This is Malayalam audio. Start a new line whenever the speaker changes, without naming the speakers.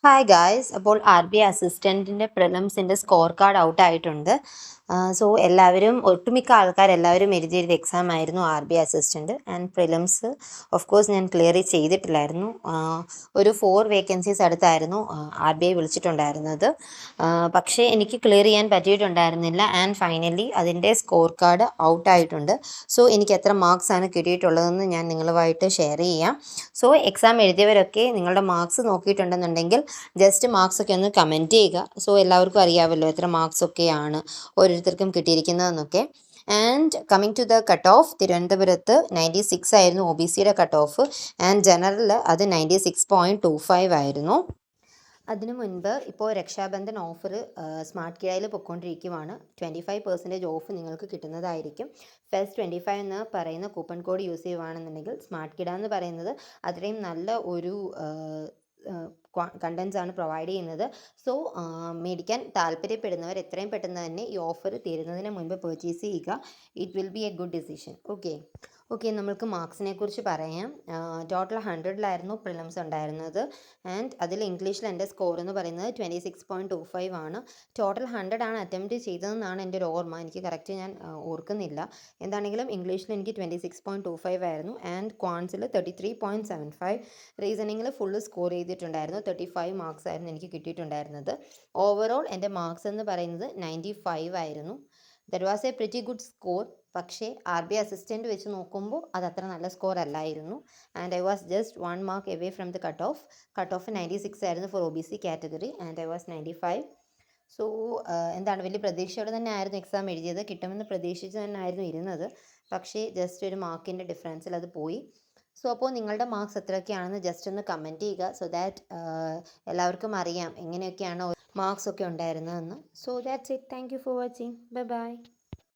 Hi guys. അപ്പോൾ RBI അസിസ്റ്റൻറ്റിൻ്റെ പ്രിലിംസിൻ്റെ സ്കോർ കാർഡ് ഔട്ടായിട്ടുണ്ട്. സോ എല്ലാവരും ഒട്ടുമിക്ക ആൾക്കാരെല്ലാവരും എഴുതിയൊരു എക്സാം ആയിരുന്നു RBI assistant. And prelims of course ഞാൻ ക്ലിയർ ചെയ്തിട്ടില്ലായിരുന്നു. ഒരു 4 വേക്കൻസീസ് അടുത്തായിരുന്നു RBI വിളിച്ചിട്ടുണ്ടായിരുന്നത്. പക്ഷേ എനിക്ക് ക്ലിയർ ചെയ്യാൻ പറ്റിയിട്ടുണ്ടായിരുന്നില്ല. ആൻഡ് ഫൈനലി അതിൻ്റെ സ്കോർ കാർഡ് ഔട്ടായിട്ടുണ്ട്. സോ എനിക്ക് എത്ര മാർക്സാണ് കിട്ടിയിട്ടുള്ളതെന്ന് ഞാൻ നിങ്ങളുമായിട്ട് ഷെയർ ചെയ്യാം. സോ എക്സാം എഴുതിയവരൊക്കെ നിങ്ങളുടെ മാർക്സ് നോക്കിയിട്ടുണ്ടെന്നുണ്ടെങ്കിൽ ജസ്റ്റ് മാർക്സ് ഒക്കെ ഒന്ന് കമൻറ്റ് ചെയ്യുക. സോ എല്ലാവർക്കും അറിയാമല്ലോ എത്ര മാർക്സ് ഒക്കെയാണ് ഓരോരുത്തർക്കും കിട്ടിയിരിക്കുന്നതെന്നൊക്കെ. And coming to the cut off, തിരുവനന്തപുരത്ത് 96 ആയിരുന്നു OBCയുടെ കട്ട് ഓഫ്. ആൻഡ് ജനറൽ അത് 96.25 ആയിരുന്നു. അതിനു മുൻപ് ഇപ്പോൾ രക്ഷാബന്ധൻ ഓഫർ സ്മാർട്ട് കിഴയിൽ പൊയ്ക്കൊണ്ടിരിക്കുവാണ്. 25% ഓഫ് നിങ്ങൾക്ക് കിട്ടുന്നതായിരിക്കും. ഫെസ്റ്റ് 25 എന്ന് പറയുന്ന കൂപ്പൺ കോഡ് യൂസ് ചെയ്യുകയാണെന്നുണ്ടെങ്കിൽ സ്മാർട്ട് കിട എന്ന് പറയുന്നത് അത്രയും നല്ല ഒരു കണ്ടൻസ് ആണ് പ്രൊവൈഡ് ചെയ്യുന്നത്. സോ മേടിക്കാൻ താല്പര്യപ്പെടുന്നവർ എത്രയും പെട്ടെന്ന് തന്നെ ഈ ഓഫർ തീരുന്നതിന് മുൻപ് പർച്ചേസ് ചെയ്യുക. It will be A good decision. Okay, നമ്മൾക്ക് മാർക്സിനെ കുറിച്ച് പറയാം. ടോട്ടൽ 100ലായിരുന്നു പ്രിലിംസ് ഉണ്ടായിരുന്നത്. ആൻഡ് അതിൽ ഇംഗ്ലീഷിൽ എൻ്റെ സ്കോർ എന്ന് പറയുന്നത് 26.25 ആണ്. ടോട്ടൽ 100 ആണ് അറ്റംപ്റ്റ് ചെയ്തതെന്നാണ് എൻ്റെ ഒരു ഓർമ്മ. എനിക്ക് കറക്റ്റ് ഞാൻ ഓർക്കുന്നില്ല. എന്താണെങ്കിലും ഇംഗ്ലീഷിൽ എനിക്ക് 26.25 ആയിരുന്നു. ആൻഡ് ക്വാൻസിൽ 33.75. റീസണിങ്ങിൽ ഫുള്ള് സ്കോർ ചെയ്തിട്ടുണ്ടായിരുന്നു. 35 മാർക്സ് ആയിരുന്നു എനിക്ക് കിട്ടിയിട്ടുണ്ടായിരുന്നത്. ഓവറോൾ എൻ്റെ മാർക്സ് എന്ന് പറയുന്നത് 95 ആയിരുന്നു. That was a pretty good score. പക്ഷേ RBI അസിസ്റ്റൻറ്റ് വെച്ച് നോക്കുമ്പോൾ അത് അത്ര നല്ല സ്കോർ അല്ലായിരുന്നു. And I was just 1 mark away from the cut off. Cut off 96 ആയിരുന്നു for OBC category and I was 95. So എന്താണ്, വലിയ പ്രതീക്ഷയോടെ തന്നെ ആയിരുന്നു എക്സാം എഴുതിയത്. കിട്ടുമെന്ന് പ്രതീക്ഷിച്ച് തന്നെ ആയിരുന്നു ഇരുന്നത്. പക്ഷേ ജസ്റ്റ് ഒരു മാർക്കിൻ്റെ ഡിഫറൻസിൽ അത് പോയി. സോ അപ്പോൾ നിങ്ങളുടെ മാർക്സ് എത്രയൊക്കെയാണെന്ന് ജസ്റ്റ് ഒന്ന് കമൻറ്റ് ചെയ്യുക. സോ ദാറ്റ് എല്ലാവർക്കും അറിയാം എങ്ങനെയൊക്കെയാണ് മാർക്സ് ഒക്കെ ഉണ്ടായിരുന്നതെന്ന്. So that's it. Thank you for watching. Bye by.